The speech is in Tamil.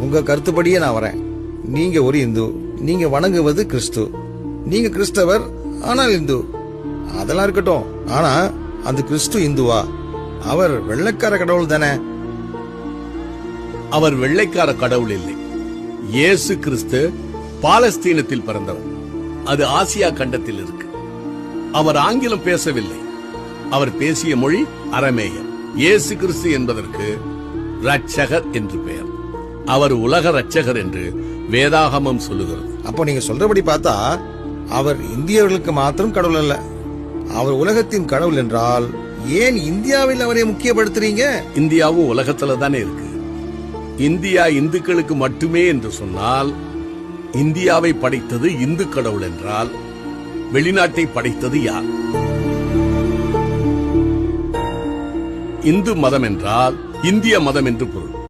உங்க கருத்துப்படியே நான் வரேன். நீங்க ஒரு இந்து, நீங்க வணங்குவது கிறிஸ்து, நீங்க கிறிஸ்தவர் ஆனால் இந்து. அதெல்லாம் இருக்கட்டும். ஆனா அந்த கிறிஸ்து இந்துவா? அவர் வெள்ளைக்கார கடவுள் தானே? அவர் வெள்ளைக்கார கடவுள் இல்லை. இயேசு கிறிஸ்து பாலஸ்தீனத்தில் பிறந்தவர். அது ஆசியா கண்டத்தில் இருக்கு. அவர் ஆங்கிலம் பேசவில்லை. அவர் பேசிய மொழி அரமேயம். இயேசு கிறிஸ்து என்பதற்கு ரட்சகர் என்று பெயர். அவர் உலக ரட்சகர் என்று வேதாகமம் சொல்லுகிறது. அப்போ நீங்க சொல்றபடி பார்த்தா அவர் இந்தியர்களுக்கு மாத்திரம் கடவுள் அல்ல, அவர் உலகத்தின் கடவுள் என்றால் ஏன் இந்தியாவில் அவரை முக்கியப்படுத்துறீங்க? இந்தியாவும் உலகத்துல தானே இருக்கு. இந்தியா இந்துக்களுக்கு மட்டுமே என்று சொன்னால், இந்தியாவை படைத்தது இந்து கடவுள் என்றால் வெளிநாட்டை படைத்தது யார்? இந்து மதம் என்றால் இந்திய மதம் என்று பொருள்.